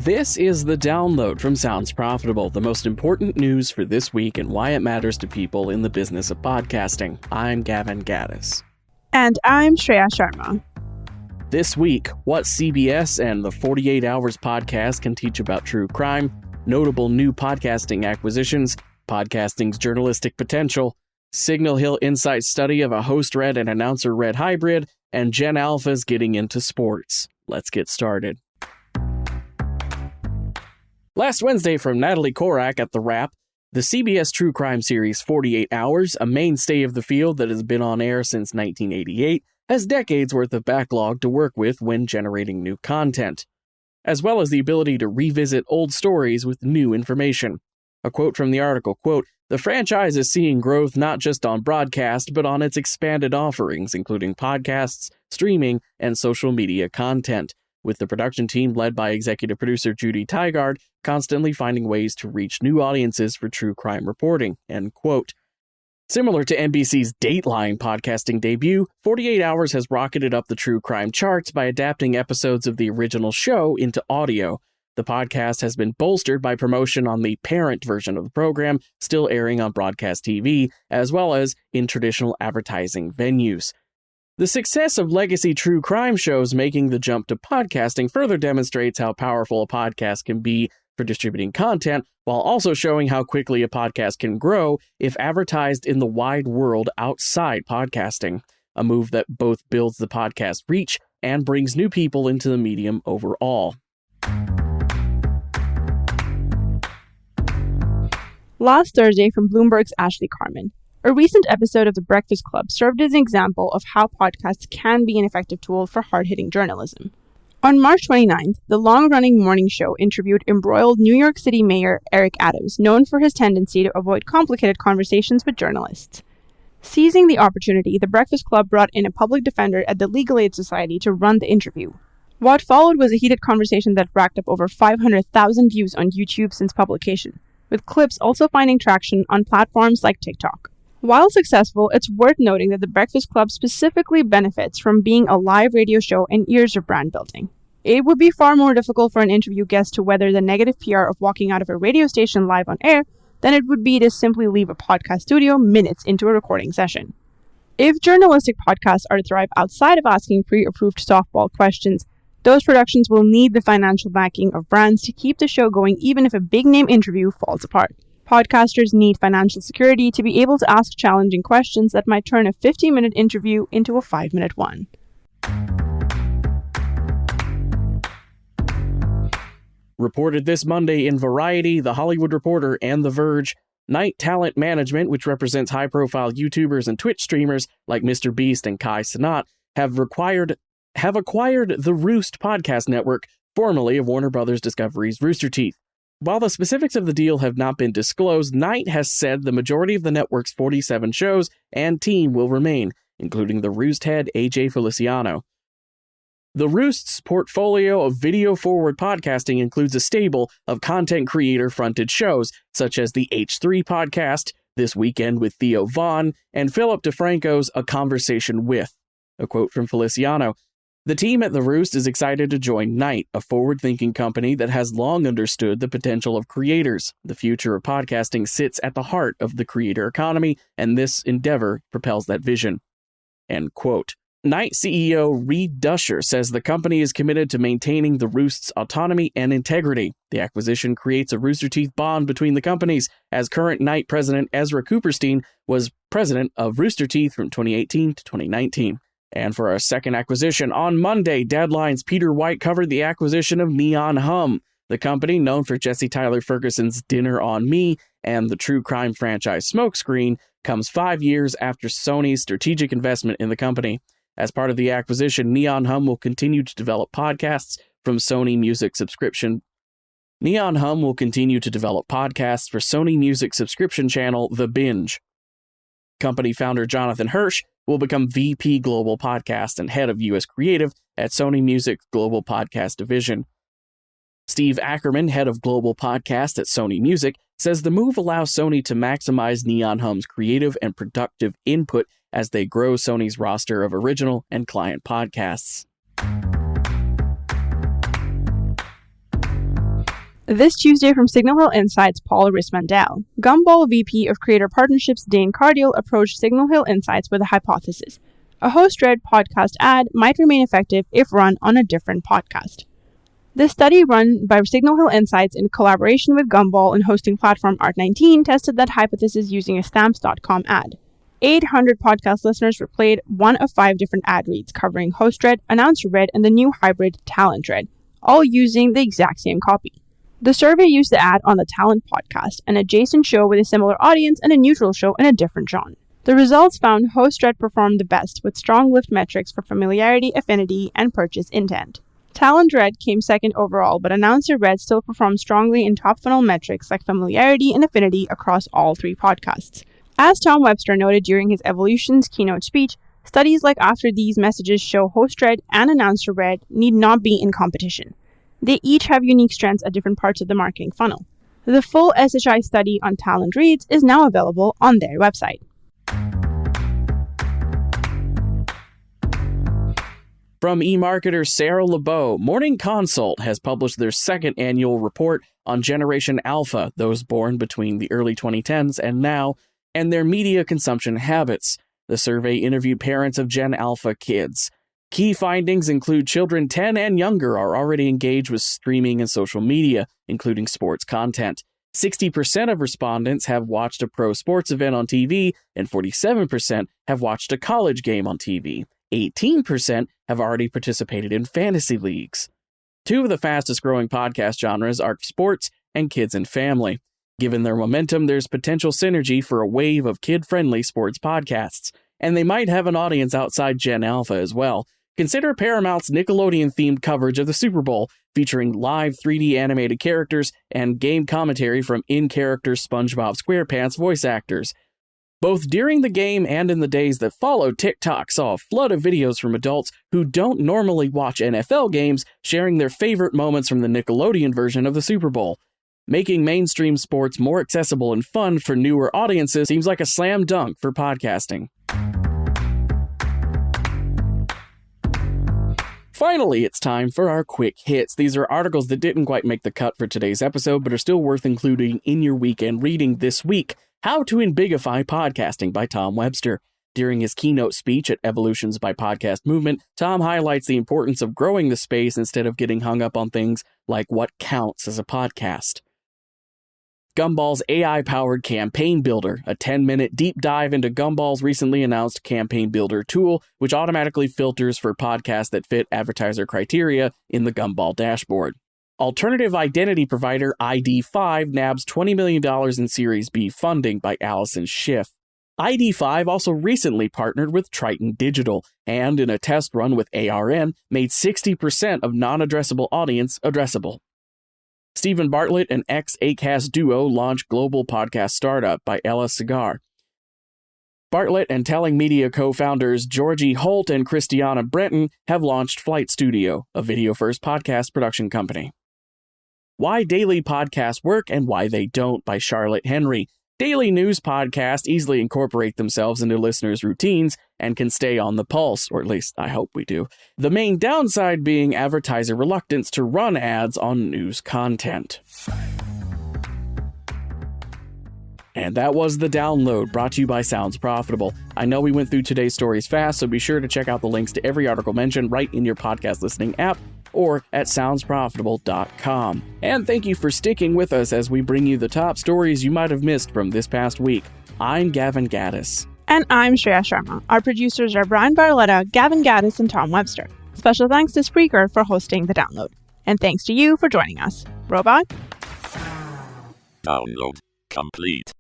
This is The Download from Sounds Profitable, the most important news for this week and why it matters to people in the business of podcasting. I'm Gavin Gaddis. And I'm Shreya Sharma. This week, what CBS and the 48 Hours podcast can teach about true crime, notable new podcasting acquisitions, podcasting's journalistic potential, Signal Hill Insights study of a host-read and announcer-read hybrid, and Gen Alpha's getting into sports. Let's get started. Last Wednesday from Natalie Korak at The Wrap, the CBS true crime series 48 Hours, a mainstay of the field that has been on air since 1988, has decades worth of backlog to work with when generating new content, as well as the ability to revisit old stories with new information. A quote from the article, quote, "The franchise is seeing growth not just on broadcast, but on its expanded offerings, including podcasts, streaming, and social media content, with the production team led by executive producer Judy Tygard constantly finding ways to reach new audiences for true crime reporting," end quote. Similar to NBC's Dateline podcasting debut, 48 Hours has rocketed up the true crime charts by adapting episodes of the original show into audio. The podcast has been bolstered by promotion on the parent version of the program, still airing on broadcast TV, as well as in traditional advertising venues. The success of legacy true crime shows making the jump to podcasting further demonstrates how powerful a podcast can be for distributing content, while also showing how quickly a podcast can grow if advertised in the wide world outside podcasting, a move that both builds the podcast reach and brings new people into the medium overall. Last Thursday from Bloomberg's Ashley Carman. A recent episode of The Breakfast Club served as an example of how podcasts can be an effective tool for hard-hitting journalism. On March 29th, the long-running morning show interviewed embroiled New York City Mayor Eric Adams, known for his tendency to avoid complicated conversations with journalists. Seizing the opportunity, The Breakfast Club brought in a public defender at the Legal Aid Society to run the interview. What followed was a heated conversation that racked up over 500,000 views on YouTube since publication, with clips also finding traction on platforms like TikTok. While successful, it's worth noting that The Breakfast Club specifically benefits from being a live radio show and years of brand building. It would be far more difficult for an interview guest to weather the negative PR of walking out of a radio station live on air than it would be to simply leave a podcast studio minutes into a recording session. If journalistic podcasts are to thrive outside of asking pre-approved softball questions, those productions will need the financial backing of brands to keep the show going even if a big-name interview falls apart. Podcasters need financial security to be able to ask challenging questions that might turn a 50-minute interview into a 5-minute one. Reported this Monday in Variety, The Hollywood Reporter, and The Verge, Night Talent Management, which represents high-profile YouTubers and Twitch streamers like Mr. Beast and Kai Cenat, have acquired the Roost podcast network, formerly of Warner Bros. Discovery's Rooster Teeth. While the specifics of the deal have not been disclosed, Night has said the majority of the network's 47 shows and team will remain, including the Roost head AJ Feliciano. The Roost's portfolio of video-forward podcasting includes a stable of content creator-fronted shows, such as the H3 podcast, This Weekend with Theo Vaughn, and Philip DeFranco's A Conversation With. A quote from Feliciano, "The team at The Roost is excited to join Night, a forward-thinking company that has long understood the potential of creators. The future of podcasting sits at the heart of the creator economy, and this endeavor propels that vision." End quote. Night CEO Reed Dusher says the company is committed to maintaining the Roost's autonomy and integrity. The acquisition creates a Rooster Teeth bond between the companies, as current Night president Ezra Cooperstein was president of Rooster Teeth from 2018 to 2019. And for our second acquisition, on Monday, Deadline's Peter White covered the acquisition of Neon Hum. The company, known for Jesse Tyler Ferguson's Dinner on Me and the true crime franchise Smokescreen, comes 5 years after Sony's strategic investment in the company. As part of the acquisition, Neon Hum will continue to develop podcasts from Sony Music subscription. Neon Hum will continue to develop podcasts for Sony Music subscription channel The Binge. Company founder Jonathan Hirsch will become VP Global Podcast and head of U.S. Creative at Sony Music's Global Podcast division. Steve Ackerman, head of Global Podcast at Sony Music, says the move allows Sony to maximize Neon Hum's creative and productive input as they grow Sony's roster of original and client podcasts. This Tuesday from Signal Hill Insights, Paul Rismandel. Gumball VP of Creator Partnerships Dane Cardiel approached Signal Hill Insights with a hypothesis. A host-read podcast ad might remain effective if run on a different podcast. The study run by Signal Hill Insights in collaboration with Gumball and hosting platform Art19 tested that hypothesis using a Stamps.com ad. 800 podcast listeners replayed one of 5 different ad reads covering host-read, announcer-read, and the new hybrid talent-read, all using the exact same copy. The survey used the ad on the Talent podcast, an adjacent show with a similar audience, and a neutral show in a different genre. The results found host-read performed the best, with strong lift metrics for familiarity, affinity, and purchase intent. Talent-read came second overall, but announcer-read still performed strongly in top-funnel metrics like familiarity and affinity across all 3 podcasts. As Tom Webster noted during his Evolutions keynote speech, studies like after these messages show host-read and announcer-read need not be in competition. They each have unique strengths at different parts of the marketing funnel. The full SHI study on talent reads is now available on their website. From eMarketer Sarah LeBeau, Morning Consult has published their 2nd annual report on Generation Alpha, those born between the early 2010s and now, and their media consumption habits. The survey interviewed parents of Gen Alpha kids. Key findings include children 10 and younger are already engaged with streaming and social media, including sports content. 60% of respondents have watched a pro sports event on TV, and 47% have watched a college game on TV. 18% have already participated in fantasy leagues. 2 of the fastest growing podcast genres are sports and kids and family. Given their momentum, there's potential synergy for a wave of kid-friendly sports podcasts, and they might have an audience outside Gen Alpha as well. Consider Paramount's Nickelodeon-themed coverage of the Super Bowl, featuring live 3D animated characters and game commentary from in-character SpongeBob SquarePants voice actors. Both during the game and in the days that followed, TikTok saw a flood of videos from adults who don't normally watch NFL games sharing their favorite moments from the Nickelodeon version of the Super Bowl. Making mainstream sports more accessible and fun for newer audiences seems like a slam dunk for podcasting. Finally, it's time for our quick hits. These are articles that didn't quite make the cut for today's episode, but are still worth including in your weekend reading this week. How to Embigify Podcasting by Tom Webster. During his keynote speech at Evolutions by Podcast Movement, Tom highlights the importance of growing the space instead of getting hung up on things like what counts as a podcast. Gumball's AI-powered Campaign Builder, a 10-minute deep dive into Gumball's recently announced Campaign Builder tool, which automatically filters for podcasts that fit advertiser criteria in the Gumball dashboard. Alternative identity provider ID5 nabs $20 million in Series B funding by Allison Schiff. ID5 also recently partnered with Triton Digital, and in a test run with ARN, made 60% of non-addressable audience addressable. Stephen Bartlett and ex-Acast duo launch global podcast startup by Ella Cigar. Bartlett and Telling Media co-founders Georgie Holt and Christiana Brenton have launched Flight Studio, a video-first podcast production company. Why Daily Podcasts Work and Why They Don't by Charlotte Henry. Daily news podcasts easily incorporate themselves into listeners' routines and can stay on the pulse, or at least I hope we do. The main downside being advertiser reluctance to run ads on news content. And that was The Download, brought to you by Sounds Profitable. I know we went through today's stories fast, so be sure to check out the links to every article mentioned right in your podcast listening app or at soundsprofitable.com. And thank you for sticking with us as we bring you the top stories you might have missed from this past week. I'm Gavin Gaddis. And I'm Shreya Sharma. Our producers are Brian Barletta, Gavin Gaddis, and Tom Webster. Special thanks to Spreaker for hosting The Download. And thanks to you for joining us. Robot? Download complete.